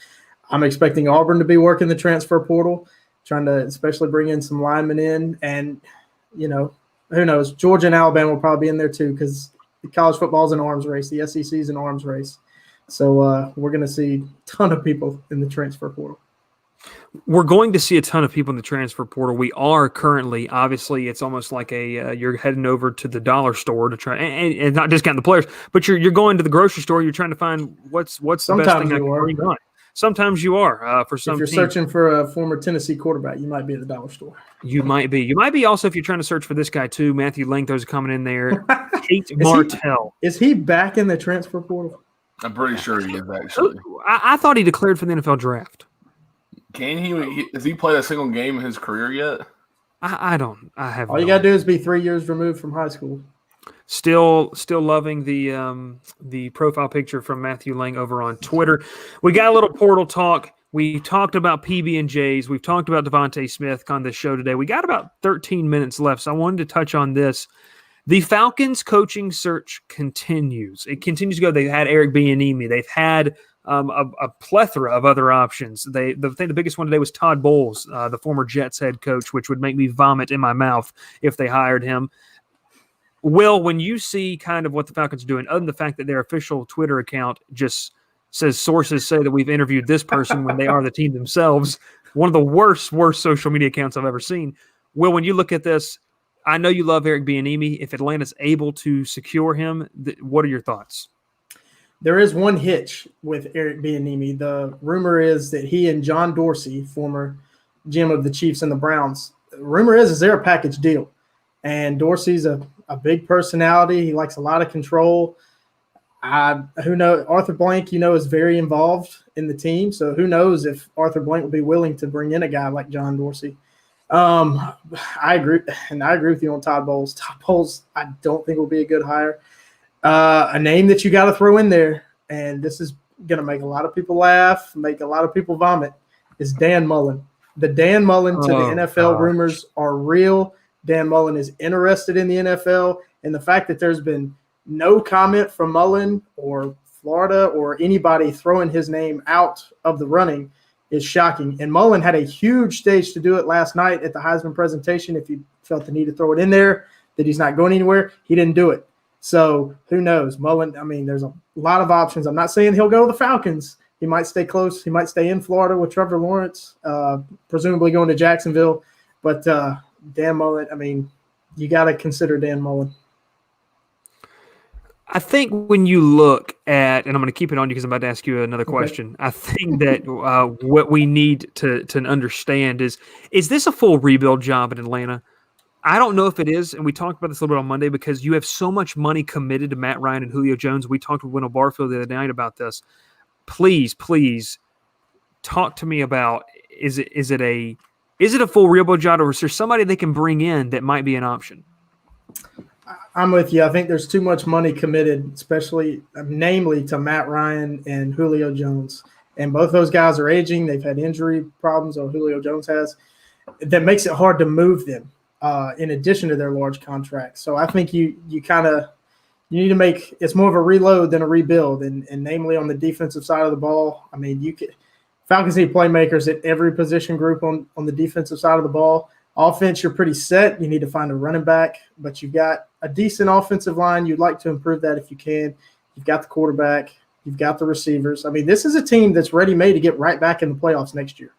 I'm expecting Auburn to be working the transfer portal, trying to especially bring in some linemen in. And, who knows? Georgia and Alabama will probably be in there too because college football is an arms race. The SEC is an arms race. So we're going to see a ton of people in the transfer portal. We're going to see a ton of people in the transfer portal. We are currently, obviously, it's almost like you're heading over to the dollar store to try and not discount the players, but you're going to the grocery store. You're trying to find what's the best thing I can bring on. Sometimes you are for some. If you're searching for a former Tennessee quarterback, you might be at the dollar store. You might be. You might be also if you're trying to search for this guy too. Matthew Langthor's coming in there. Tate Martell. Is he back in the transfer portal? I'm pretty sure he is actually. I thought he declared for the NFL draft. Can he? Has he played a single game in his career yet? I don't. I have. All you gotta do is be 3 years removed from high school. Still loving the profile picture from Matthew Lang over on Twitter. We got a little portal talk. We talked about PB&Js. We've talked about Devontae Smith on this show today. We got about 13 minutes left, so I wanted to touch on this. The Falcons coaching search continues. It continues to go. They've had Eric Bieniemy. They've had a plethora of other options. The biggest one today was Todd Bowles, the former Jets head coach, which would make me vomit in my mouth if they hired him. Will, when you see kind of what the Falcons are doing, other than the fact that their official Twitter account just says sources say that we've interviewed this person when they are the team themselves, one of the worst social media accounts I've ever seen. Will, when you look at this, I know you love Eric Bieniemy. If Atlanta's able to secure him, what are your thoughts? There is one hitch with Eric Bieniemy. The rumor is that he and John Dorsey, former GM of the Chiefs and the Browns, the rumor is there a package deal? And Dorsey's a big personality. He likes a lot of control. Who knows? Arthur Blank, is very involved in the team. So who knows if Arthur Blank will be willing to bring in a guy like John Dorsey. I agree. And I agree with you on Todd Bowles. Todd Bowles, I don't think will be a good hire. A name that you got to throw in there, and this is going to make a lot of people laugh, make a lot of people vomit, is Dan Mullen. The Dan Mullen to the NFL rumors are real. Dan Mullen is interested in the NFL, and the fact that there's been no comment from Mullen or Florida or anybody throwing his name out of the running is shocking. And Mullen had a huge stage to do it last night at the Heisman presentation. If he felt the need to throw it in there, that he's not going anywhere, he didn't do it. So who knows? Mullen, there's a lot of options. I'm not saying he'll go to the Falcons. He might stay close. He might stay in Florida with Trevor Lawrence, presumably going to Jacksonville. But Dan Mullen, you got to consider Dan Mullen. I think when you look at, and I'm going to keep it on you because I'm about to ask you another question. Okay. I think that what we need to understand is this a full rebuild job in Atlanta? I don't know if it is, and we talked about this a little bit on Monday because you have so much money committed to Matt Ryan and Julio Jones. We talked with Wendell Barfield the other night about this. Please talk to me about is it a full rebuild job, or is there somebody they can bring in that might be an option? I'm with you. I think there's too much money committed, namely to Matt Ryan and Julio Jones. And both those guys are aging. They've had injury problems, or Julio Jones has. That makes it hard to move them in addition to their large contracts. So I think you need to make – it's more of a reload than a rebuild, and namely on the defensive side of the ball. Falcons need playmakers at every position group on the defensive side of the ball. Offense, you're pretty set. You need to find a running back, but you've got a decent offensive line. You'd like to improve that if you can. You've got the quarterback. You've got the receivers. I mean, this is a team that's ready-made to get right back in the playoffs next year.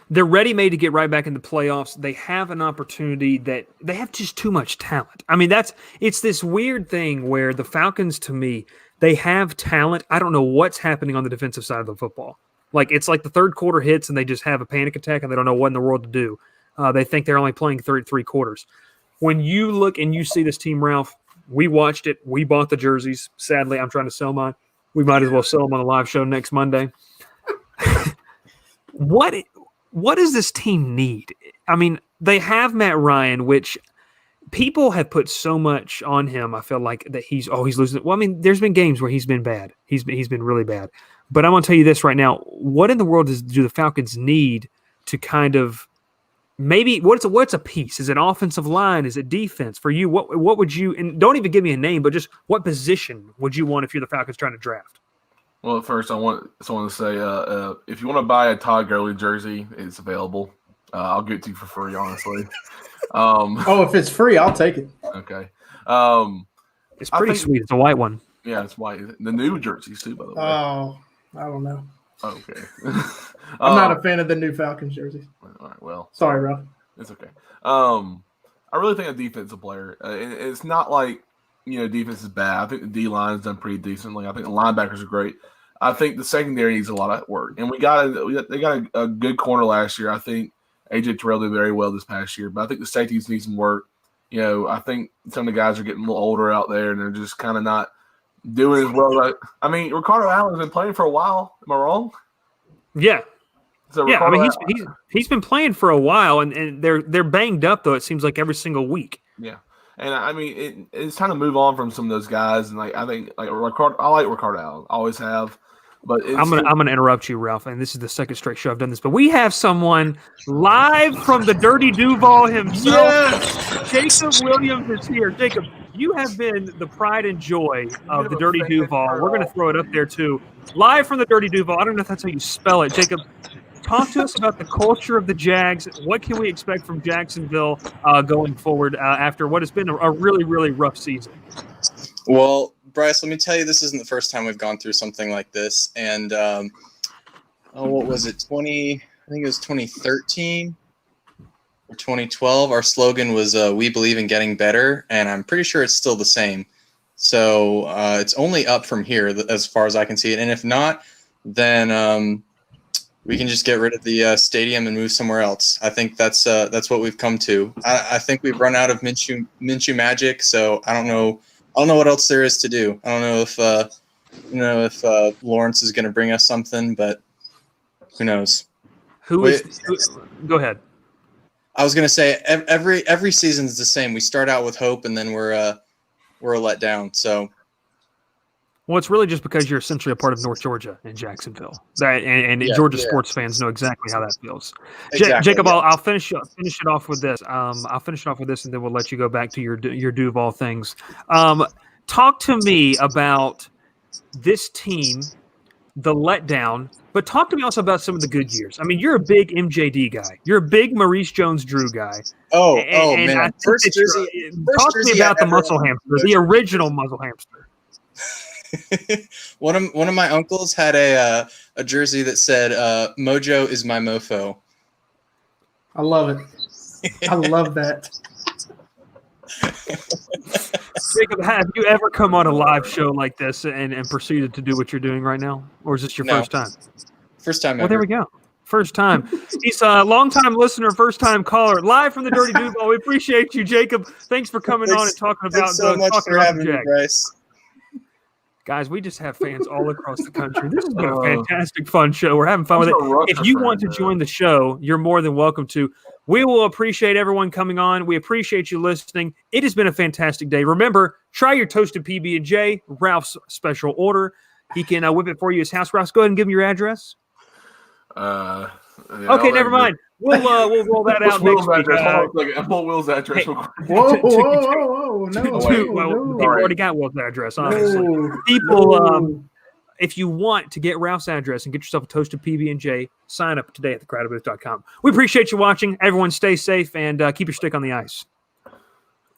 They're ready-made to get right back in the playoffs. They have an opportunity that they have just too much talent. I mean, it's this weird thing where the Falcons, to me, they have talent. I don't know what's happening on the defensive side of the football. It's like the third quarter hits and they just have a panic attack and they don't know what in the world to do. They think they're only playing 33 quarters. When you look and you see this team, Ralph, we watched it. We bought the jerseys. Sadly, I'm trying to sell mine. We might as well sell them on the live show next Monday. What does this team need? I mean, they have Matt Ryan, which people have put so much on him. I feel like that he's losing. Well, I mean, there's been games where he's been bad. He's been really bad. But I'm going to tell you this right now. What in the world do the Falcons need to kind of maybe what's a piece? Is it offensive line? Is it defense? For you, what would you – and don't even give me a name, but just what position would you want if you're the Falcons trying to draft? Well, first, I want someone to say, if you want to buy a Todd Gurley jersey, it's available. I'll give it to you for free, honestly. If it's free, I'll take it. Okay. It's pretty sweet. It's a white one. Yeah, it's white. The new jerseys, too, by the way. Oh, I don't know. Okay. I'm not a fan of the new Falcons jerseys. All right, well. Sorry, Ralph. It's okay. I really think a defensive player, it's not like, defense is bad. I think the D-line has done pretty decently. I think the linebackers are great. I think the secondary needs a lot of work. And they got a good corner last year. I think A.J. Terrell did very well this past year. But I think the safeties need some work. I think some of the guys are getting a little older out there, and they're just kind of not doing as well. I mean, Ricardo Allen's been playing for a while. Am I wrong? Yeah. So yeah, I mean, he's been playing for a while, and they're banged up, though, it seems like every single week. Yeah. And I mean, it's time to move on from some of those guys. And I think Ricardo, I like Ricardo Allen, always have. But I'm gonna interrupt you, Ralph, and this is the second straight show I've done this. But we have someone live from the Dirty Duval himself. Yes! Jacob Williams is here. Jacob, you have been the pride and joy of the Dirty Duval. We're gonna throw it up there too. Live from the Dirty Duval. I don't know if that's how you spell it, Jacob. Talk to us about the culture of the Jags. What can we expect from Jacksonville going forward after what has been a really, really rough season? Well, Bryce, let me tell you, this isn't the first time we've gone through something like this. And what was it? I think it was 2013 or 2012. Our slogan was "We believe in getting better," and I'm pretty sure it's still the same. So it's only up from here as far as I can see it. And if not, then we can just get rid of the stadium and move somewhere else. I think that's what we've come to. I think we've run out of Minshew magic, so I don't know what else there is to do. I don't know if Lawrence is going to bring us something, but who knows? Go ahead. I was going to say every season is the same. We start out with hope, and then we're let down. So. Well, it's really just because you're essentially a part of North Georgia in Jacksonville, and Georgia sports fans know exactly how that feels. Exactly, Jacob, yeah. I'll finish it off with this. I'll finish it off with this, and then we'll let you go back to your Duval things. Talk to me about this team, the letdown, but talk to me also about some of the good years. I mean, you're a big MJD guy. You're a big Maurice Jones-Drew guy. And man! Talk to me about the muscle hamster, the original muzzle hamster. One of my uncles had a jersey that said "Mojo is my mofo." I love it. I love that. Jacob, have you ever come on a live show like this and proceeded to do what you're doing right now, or is this your first time? First time. Well, there we go. First time. He's a long-time listener, first-time caller, live from the Dirty Duval. We appreciate you, Jacob. Thanks for coming on and talking about. Thanks so much for having me, Bryce. Guys, we just have fans all across the country. This has been a fantastic, fun show. We're having fun with it. If you want to join the show, you're more than welcome to. We will appreciate everyone coming on. We appreciate you listening. It has been a fantastic day. Remember, try your toasted PB&J, Ralph's special order. He can whip it for you at his house. Ralph, go ahead and give him your address. Okay, never mind. We'll roll that out next week. I pull Will's address. Whoa, no. We've already got Will's address, obviously. People, if you want to get Ralph's address and get yourself a toasted PB&J, sign up today at thecrowdedbooth.com. We appreciate you watching. Everyone stay safe and keep your stick on the ice.